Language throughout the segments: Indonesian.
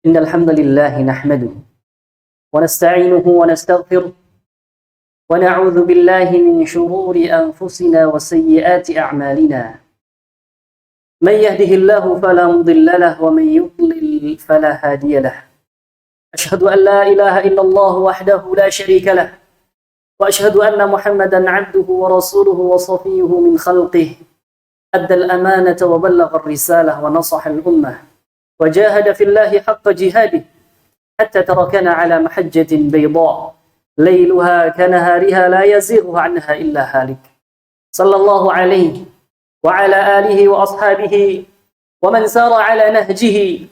إن الحمد لله نحمده ونستعينه ونستغفره ونعوذ بالله من شرور أنفسنا وسيئات أعمالنا. من يهده الله فلا مضل له ومن يضلل فلا هادي له. أشهد أن لا إله إلا الله وحده لا شريك له وأشهد أن محمدا عبده ورسوله وصفيه من خلقه أدى الأمانة وبلغ الرسالة ونصح الأمة وجاهد في الله حق جهاده حتى تركنا على محجة بيضاء ليلها كنهارها لا يزيغ عنها إلا هالك. صلى الله عليه وعلى آله وأصحابه ومن سار على نهجه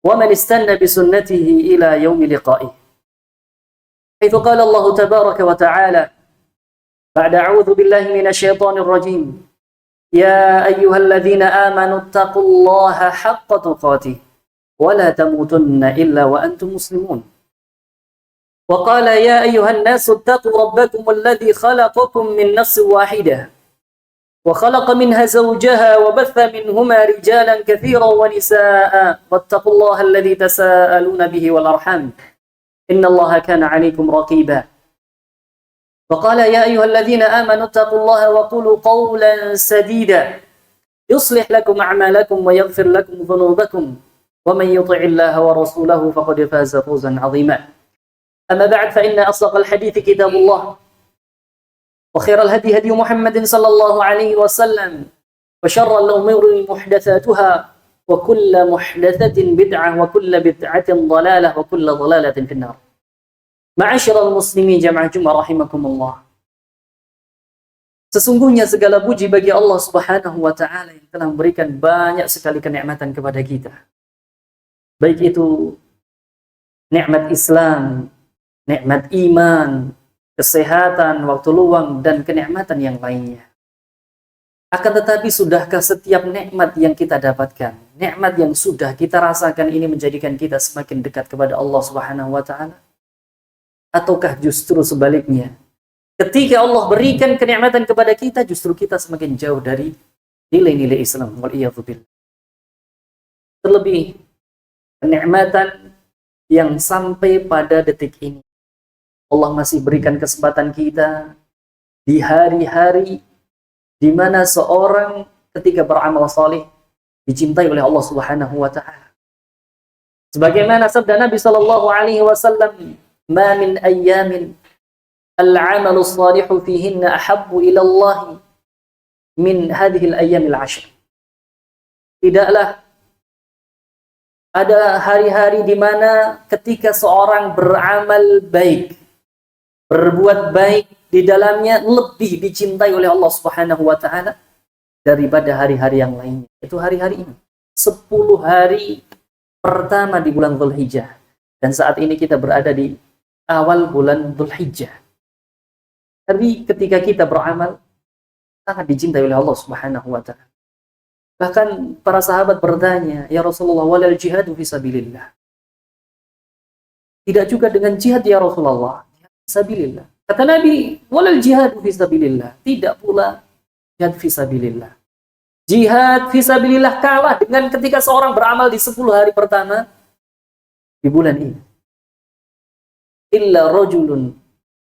ومن استنى بسنته إلى يوم لقائه. حيث قال الله تبارك وتعالى بعد أعوذ بالله من الشيطان الرجيم: يا أيها الذين آمنوا اتقوا الله حق تقاته ولا تموتن إلا وأنتم مسلمون. وقال: يا أيها الناس اتقوا ربكم الذي خلقكم من نفس واحدة وخلق منها زوجها وبث منهما رجالا كثيرا ونساء واتقوا الله الذي تساءلون به والأرحام إن الله كان عليكم رقيبا. وقال: يا أيها الذين آمنوا اتقوا الله وقولوا قولا سديدا يصلح لكم أعمالكم ويغفر لكم ذنوبكم ومن يطع الله ورسوله فقد فاز فوزا عظيما. أما بعد فإن أصدق الحديث كتاب الله وخير الهدي هدي محمد صلى الله عليه وسلم وشر الأمور محدثاتها وكل محدثة بدعة وكل بدعة ضلالة وكل ضلالة في النار. Ma'asyiral muslimin jamaah Jumat rahimakumullah. Sesungguhnya segala puji bagi Allah Subhanahu wa taala yang telah memberikan banyak sekali kenikmatan kepada kita. Baik itu nikmat Islam, nikmat iman, kesehatan, waktu luang dan kenikmatan yang lainnya. Akan tetapi sudahkah setiap nikmat yang kita dapatkan, nikmat yang sudah kita rasakan ini menjadikan kita semakin dekat kepada Allah Subhanahu wa taala? Ataukah justru sebaliknya? Ketika Allah berikan kenikmatan kepada kita, justru kita semakin jauh dari nilai-nilai Islam. Waliyadzubillah. Terlebih, kenikmatan yang sampai pada detik ini. Allah masih berikan kesempatan kita di hari-hari di mana seorang ketika beramal saleh dicintai oleh Allah Subhanahu wa taala. Sebagaimana sabda Nabi sallallahu alaihi wasallam, "Ma min ayyamin al-'amalu shalihu fihinna ahabbu ila Allah min hadhihi al-ayyam al-'ashr." Tidaklah ada hari-hari di mana ketika seorang beramal baik, berbuat baik di dalamnya lebih dicintai oleh Allah Subhanahu wa taala daripada hari-hari yang lainnya. Itu hari-hari ini. 10 hari pertama di bulan Dzulhijjah. Dan saat ini kita berada di awal bulan Dzulhijjah. Tapi ketika kita beramal sangat dicintai oleh Allah Subhanahu wa taala. Bahkan para sahabat bertanya, "Ya Rasulullah, walal jihadu fi sabilillah?" Tidak juga dengan jihad ya Rasulullah, jihad fi sabilillah. Kata Nabi, "Walal jihadu fi sabilillah." Tidak pula jihad fi sabilillah. Jihad fi sabilillah kalah dengan ketika seorang beramal di 10 hari pertama di bulan ini. Illa rajulun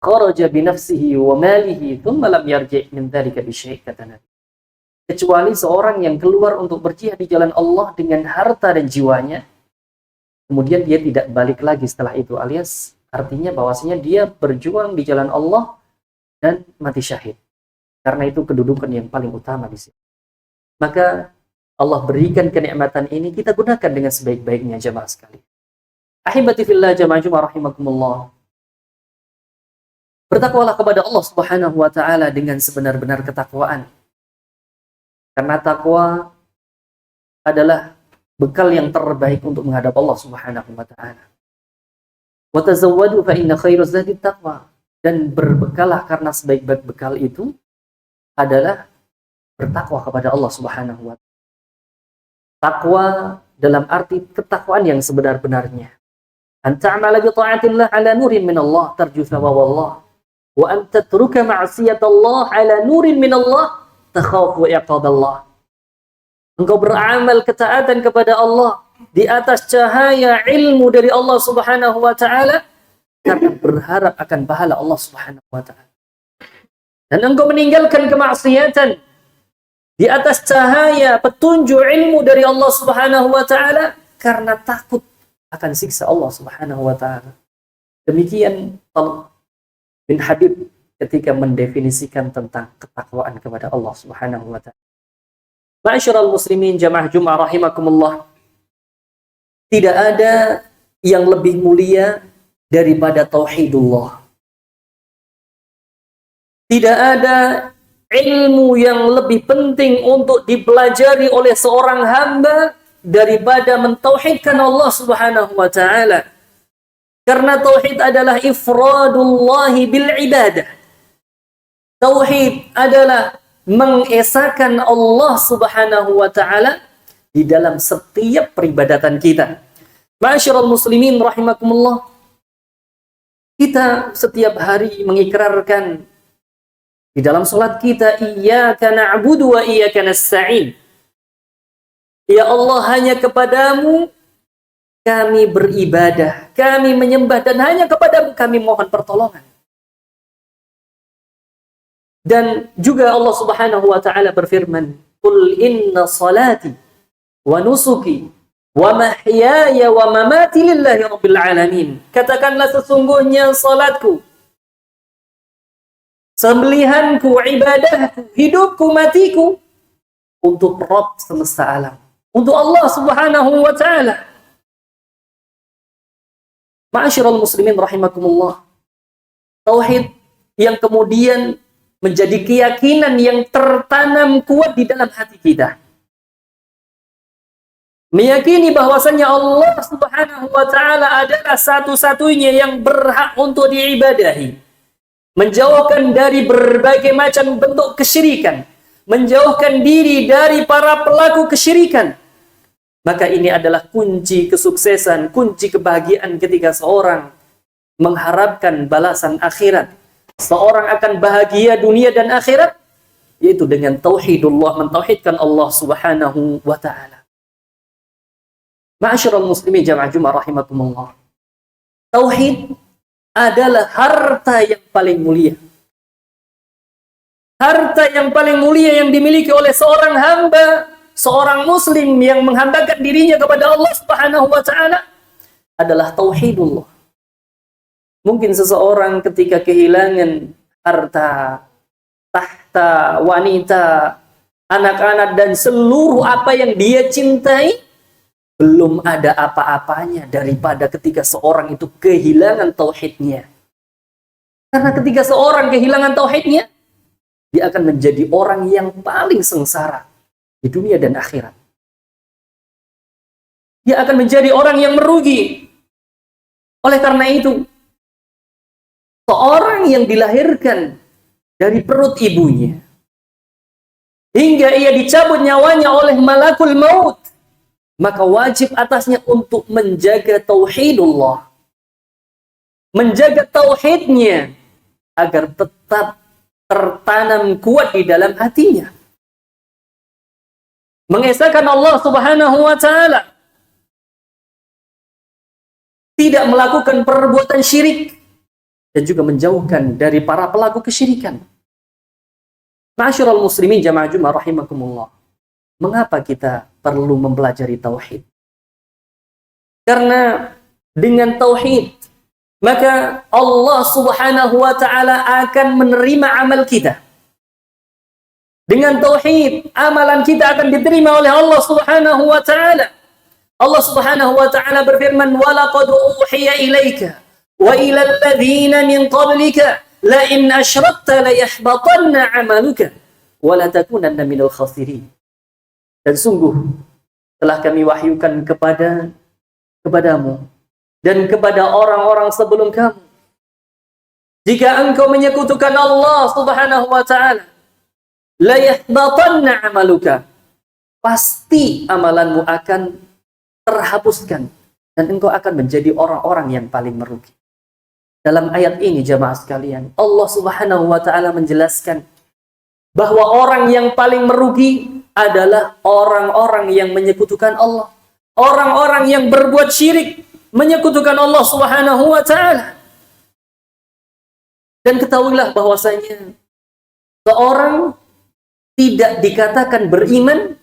kharaja bi nafsihi wa malihi thumma lam yarji' min dzalika bi syai', kata Nabi. Kecuali seorang yang keluar untuk berjihad di jalan Allah dengan harta dan jiwanya, kemudian dia tidak balik lagi setelah itu, alias artinya bahwasanya dia berjuang di jalan Allah dan mati syahid. Karena itu kedudukan yang paling utama di sini. Maka Allah berikan kenikmatan ini, kita gunakan dengan sebaik-baiknya jamaah sekali. Ahibati fillah jamaah Jumat rahimakumullah. Bertakwalah kepada Allah Subhanahu wa taala dengan sebenar-benar ketakwaan. Karena takwa adalah bekal yang terbaik untuk menghadap Allah Subhanahu wa taala. Wa tazawwadu fa inna khairaz zadi taqwa. Dan berbekalah karena sebaik-baik bekal itu adalah bertakwa kepada Allah Subhanahu wa taala. Takwa dalam arti ketakwaan yang sebenar-benarnya. An ta'mala bi ta'atillah ala nurin min Allah tarju thawab wa an tatruka ma'siyatallah ala nurin min Allah takhafu iqab Allah. Engkau beramal ketaatan kepada Allah di atas cahaya ilmu dari Allah Subhanahu wa taala karena berharap akan pahala Allah Subhanahu wa taala. Dan engkau meninggalkan kemaksiatan di atas cahaya petunjuk ilmu dari Allah Subhanahu wa taala karena takut akan siksa Allah Subhanahu wa taala. Demikian Talq bin Habib ketika mendefinisikan tentang ketakwaan kepada Allah Subhanahu wa taala. Ma'asyiral muslimin jamaah Jumat rahimakumullah. Tidak ada yang lebih mulia daripada tauhidullah. Tidak ada ilmu yang lebih penting untuk dipelajari oleh seorang hamba daripada mentauhidkan Allah Subhanahu wa taala. Karena tauhid adalah ifradullahi bil ibadah. Tauhid adalah mengesahkan Allah Subhanahu wa taala di dalam setiap peribadatan kita. Ma'asyiral muslimin rahimakumullah. Kita setiap hari mengikrarkan di dalam salat kita, iyyaka na'budu wa iyyaka nasta'in. Ya Allah, hanya kepadamu kami beribadah, kami menyembah, dan hanya kepadamu kami mohon pertolongan. Dan juga Allah Subhanahu wa taala berfirman, "Qul inna salati wa nusuki wa mahyaya wa mamati lillahi rabbil alamin." Katakanlah sesungguhnya salatku, sembelihanku, ibadahku, hidupku, matiku untuk Rabb semesta alam, untuk Allah Subhanahu wa taala. Ma'asyiral muslimin rahimakumullah. Tauhid yang kemudian menjadi keyakinan yang tertanam kuat di dalam hati kita. Meyakini bahwasanya Allah Subhanahu wa taala adalah satu-satunya yang berhak untuk diibadahi. Menjauhkan dari berbagai macam bentuk kesyirikan, menjauhkan diri dari para pelaku kesyirikan. Maka ini adalah kunci kesuksesan, kunci kebahagiaan ketika seorang mengharapkan balasan akhirat. Seorang akan bahagia dunia dan akhirat, yaitu dengan tauhidullah, mentauhidkan Allah Subhanahu wa taala. Ma'asyiral muslimin jamaah Jumat rahimakumullah. Tauhid adalah harta yang paling mulia. Harta yang paling mulia yang dimiliki oleh seorang hamba, seorang muslim yang menghambakan dirinya kepada Allah Subhanahu wa taala adalah tauhidullah. Mungkin seseorang ketika kehilangan harta, tahta, wanita, anak-anak, dan seluruh apa yang dia cintai, belum ada apa-apanya daripada ketika seorang itu kehilangan tauhidnya. Karena ketika seorang kehilangan tauhidnya, dia akan menjadi orang yang paling sengsara di dunia dan akhirat. Dia akan menjadi orang yang merugi. Oleh karena itu, seorang yang dilahirkan dari perut ibunya hingga ia dicabut nyawanya oleh malakul maut, maka wajib atasnya untuk menjaga tauhidullah, menjaga tauhidnya agar tetap tertanam kuat di dalam hatinya, mengesahkan Allah Subhanahu wa taala, tidak melakukan perbuatan syirik, dan juga menjauhkan dari para pelaku kesyirikan. Ma'asyiral muslimin jamaah Jumat rahimakumullah. Mengapa kita perlu mempelajari tauhid? Karena dengan tauhid, maka Allah Subhanahu wa taala akan menerima amal kita. Dengan tauhid, amalan kita akan diterima oleh Allah Subhanahu wa taala. Allah Subhanahu wa taala berfirman, "Wa laqad uhiya ilaika wa ila alladhina min qablika la in asyrakta la yahbatanna 'amaluka wa la takunanna minal khasirin." Dan sungguh telah kami wahyukan kepadamu dan kepada orang-orang sebelum kamu, jika engkau menyekutukan Allah Subhanahu wa taala, la yahbatanna 'amaluka, pasti amalanmu akan terhapuskan dan engkau akan menjadi orang-orang yang paling merugi. Dalam ayat ini jamaah sekalian, Allah Subhanahu wa taala menjelaskan bahwa orang yang paling merugi adalah orang-orang yang menyekutukan Allah. orang-orang yang berbuat syirik, menyekutukan Allah Subhanahu wa taala. Dan ketahuilah bahwasanya seorang tidak dikatakan beriman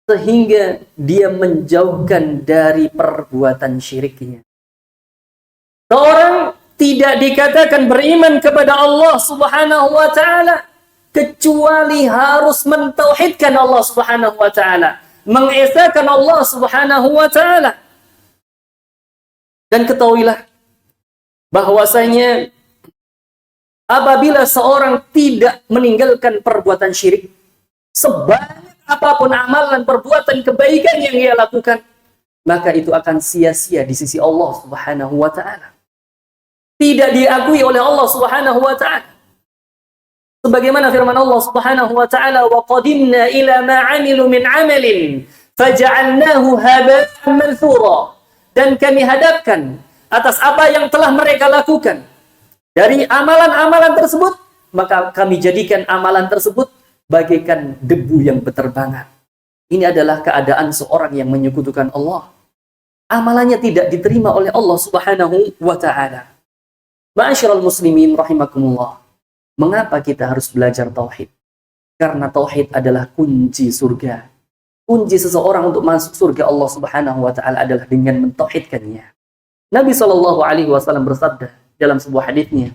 sehingga dia menjauhkan dari perbuatan syiriknya. Seorang tidak dikatakan beriman kepada Allah Subhanahu wa taala kecuali harus mentauhidkan Allah Subhanahu wa taala, mengesahkan Allah Subhanahu wa taala. Dan ketahuilah bahwasanya apabila seorang tidak meninggalkan perbuatan syirik, sebanyak apapun amalan perbuatan kebaikan yang ia lakukan, maka itu akan sia-sia di sisi Allah Subhanahu wa taala. Tidak diakui oleh Allah Subhanahu wa taala. Sebagaimana firman Allah Subhanahu wa taala, "Wa qadimna ila ma 'amilu min 'amalin faja'alnahu haba'an manthura." Dan kami hadapkan atas apa yang telah mereka lakukan dari amalan-amalan tersebut, maka kami jadikan amalan tersebut bagaikan debu yang berterbangan. Ini adalah keadaan seorang yang menyekutukan Allah. Amalannya tidak diterima oleh Allah Subhanahu wa taala. Ma'asyiral muslimin rahimakumullah. Mengapa kita harus belajar tauhid? Karena tauhid adalah kunci surga. Kunci seseorang untuk masuk surga Allah Subhanahu wa taala adalah dengan mentauhidkannya. Nabi sallallahu alaihi wasallam bersabda dalam sebuah hadisnya,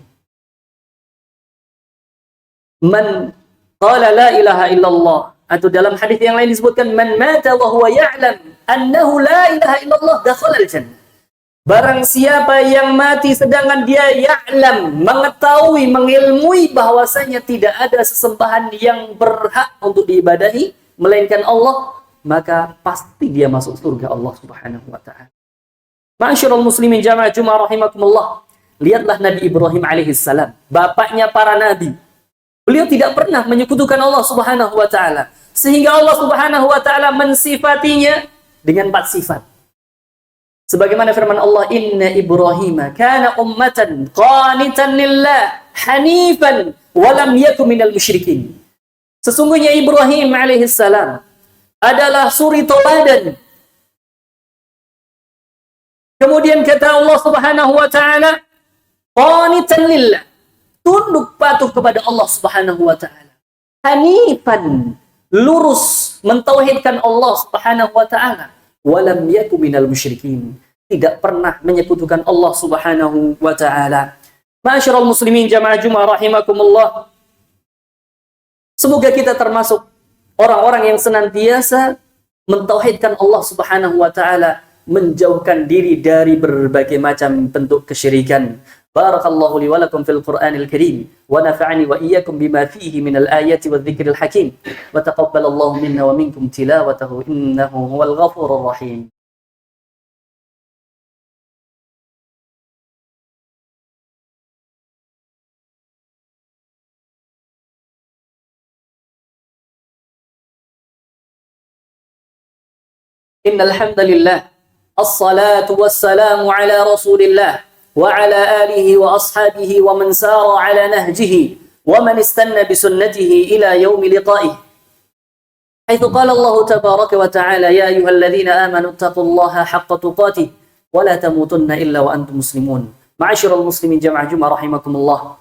"Man qala la ilaha illallah," atau dalam hadis yang lain disebutkan, "Man mata wa huwa ya'lam annahu la ilaha illallah dakhala al-jannah." Barang siapa yang mati sedangkan dia ya'lam, mengetahui, mengilmui bahwasanya tidak ada sesembahan yang berhak untuk diibadahi melainkan Allah, maka pasti dia masuk surga Allah Subhanahu wa taala. Ma'asyiral muslimin jamaah Jumat rahimakumullah. Lihatlah Nabi Ibrahim alaihissalam, bapaknya para nabi. Beliau tidak pernah menyekutukan Allah Subhanahu wa taala, sehingga Allah Subhanahu wa taala mensifatinya dengan 4 sifat. Sebagaimana firman Allah, "Inna Ibrahim kana ummatan qanitan lillah hanifan wa lam yakun minal musyrikin." Sesungguhnya Ibrahim alaihissalam adalah suri teladan. Kemudian kata Allah Subhanahu wa taala, qanitan lillah, tunduk patuh kepada Allah Subhanahu wa taala. Hanifan, lurus mentauhidkan Allah Subhanahu wa taala. Walam yaku minal musyrikin, tidak pernah menyekutukan Allah Subhanahu wa taala. Ma'asyiral muslimin jamaah Jumat rahimakumullah. Semoga kita termasuk orang-orang yang senantiasa mentauhidkan Allah Subhanahu wa taala, menjauhkan diri dari berbagai macam bentuk kesyirikan. Barakallahu li wa lakum fil Qur'anil Karim wa nafa'ani wa iyyakum bima fihi minal ayati wadh-dhikril hakim wa taqabbalallahu minna wa minkum tilawatahu innahu huwal ghafurur rahim. Innal hamdalillah, as-salatu was-salamu ala Rasulillah wa ala alihi wa ashabihi wa man sara ala nahjihi wa man istanna bi sunnatihi ila yaumi liqa'ih. Haitsu qala Allah tabaraka wa ta'ala, ya ayyuhalladzina amanu taqullaha haqqa tuqatih wa la tamutunna illa wa antum muslimun. Ma'asyiral muslimin jamaah Jumat rahimakumullah.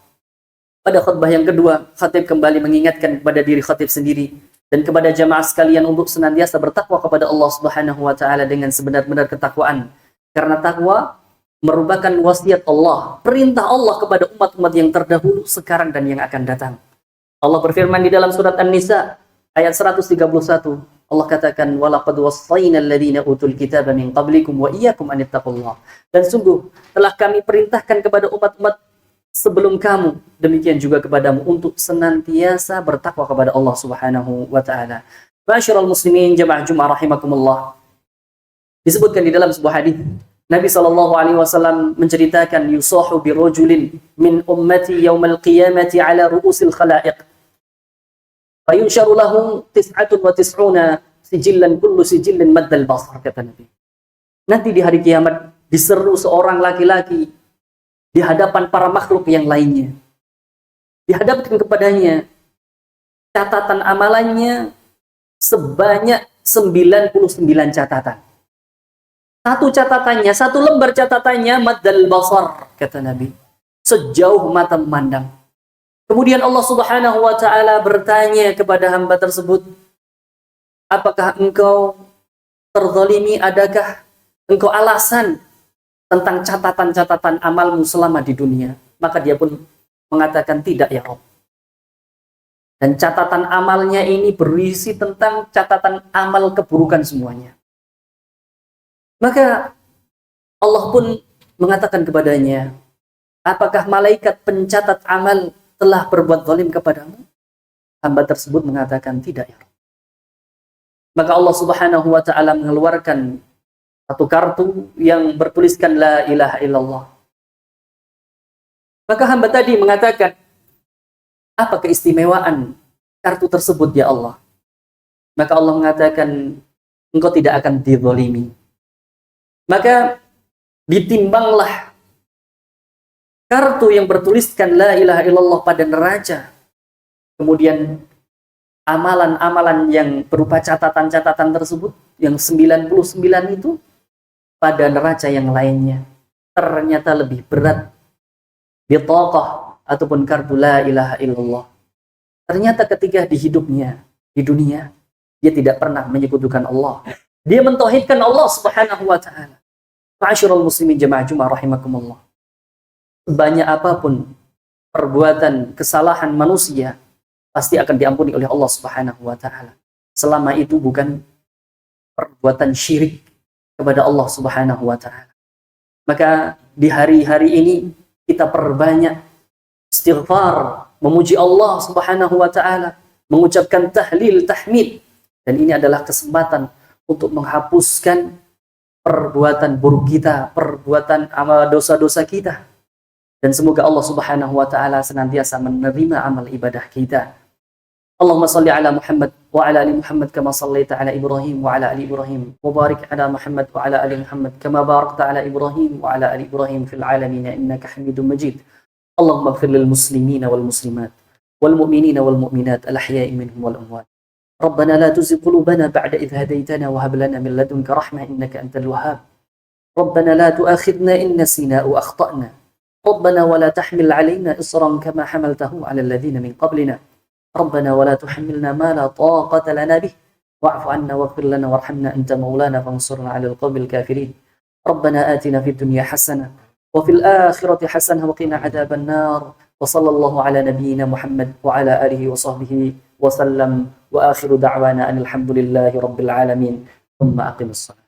Pada khutbah yang kedua, khatib kembali mengingatkan kepada diri khatib sendiri dan kepada jamaah sekalian untuk senantiasa bertakwa kepada Allah Subhanahu wa taala dengan sebenar-benar ketakwaan. Karena takwa merupakan wasiat Allah, perintah Allah kepada umat-umat yang terdahulu, sekarang dan yang akan datang. Allah berfirman di dalam surat An-Nisa ayat 131. Allah katakan, "Walaqad wassayna alladziina utul kitaba min qablikum wa iyyakum an ittaqullah." Dan sungguh telah kami perintahkan kepada umat-umat sebelum kamu, demikian juga kepadamu, untuk senantiasa bertakwa kepada Allah Subhanahu wa taala. Ma'asyiral muslimin jamaah Jumat rahimakumullah. Disebutkan di dalam sebuah hadis, Nabi sallallahu alaihi wasallam menceritakan, yusahu bi rajulin min ummati yaumal qiyamati ala ru'usil khalaiq. Fa yunsharu lahu 99 sijillan kullu sijillin maddal basar, kata Nabi. Nanti di hari kiamat diseru seorang laki-laki di hadapan para makhluk yang lainnya. Dihadapkan kepadanya catatan amalannya sebanyak 99 catatan. Satu catatannya, satu lembar catatannya maddal basar, kata Nabi, sejauh mata memandang. Kemudian Allah Subhanahu wa taala bertanya kepada hamba tersebut, apakah engkau terzalimi, adakah engkau alasan tentang catatan-catatan amalmu selama di dunia? Maka dia pun mengatakan, tidak ya Rabb. Dan catatan amalnya ini berisi tentang catatan amal keburukan semuanya. Maka Allah pun mengatakan kepadanya, apakah malaikat pencatat amal telah berbuat zalim kepadamu? Hamba tersebut mengatakan, tidak ya Rabb. Maka Allah Subhanahu wa taala mengeluarkan satu kartu yang bertuliskan la ilaha illallah. Maka hamba tadi mengatakan, apa keistimewaan kartu tersebut ya Allah? Maka Allah mengatakan, engkau tidak akan dizalimi. Maka ditimbanglah kartu yang bertuliskan la ilaha illallah pada neraca. Kemudian amalan-amalan yang berupa catatan-catatan tersebut, yang 99 itu, pada neraca yang lainnya ternyata lebih berat, bitaqah ataupun kartu la ilaha illallah. Ternyata ketika di hidupnya di dunia, dia tidak pernah menyekutukan Allah, dia mentauhidkan Allah Subhanahu wa taala. Ma'asyiral muslimin jamaah Jumat rahimakumullah, banyak apapun perbuatan kesalahan manusia pasti akan diampuni oleh Allah Subhanahu wa taala, selama itu bukan perbuatan syirik kepada Allah Subhanahu wa taala. Maka di hari-hari ini kita perbanyak istighfar, memuji Allah Subhanahu wa taala, mengucapkan tahlil, tahmid, dan ini adalah kesempatan untuk menghapuskan perbuatan buruk kita, perbuatan amal dosa-dosa kita. Dan semoga Allah Subhanahu wa taala senantiasa menerima amal ibadah kita. Allahumma salli ala Muhammad wa ala ali Muhammad kama sallaita ala Ibrahim wa ala ali Ibrahim wa barik ala Muhammad wa ala ali Muhammad kama barakta ala Ibrahim wa ala ali Ibrahim fil alamin innaka Hamidum Majid. Allahumma ighfir lil muslimina wal muslimat wal mu'minina wal mu'minat al ahya'i minhum wal amwat. Rabbana la tuzigh qulubana ba'da idh hadaytana wa hab lana min ladunka rahmah innaka antal wahhab. Rabbana la tu'akhidhna in nasina aw akhtana. Rabbana wa la tahmil 'alaina isran kama hamaltahu 'ala alladhina min qablina. ربنا ولا تحملنا ما لا طاقة لنا به واعف عنا واغفر لنا وارحمنا أنت مولانا فانصرنا على القوم الكافرين ربنا آتنا في الدنيا حسنة وفي الآخرة حسنة وقنا عذاب النار وصلى الله على نبينا محمد وعلى آله وصحبه وسلم وآخر دعوانا أن الحمد لله رب العالمين ثم أقم الصلاة.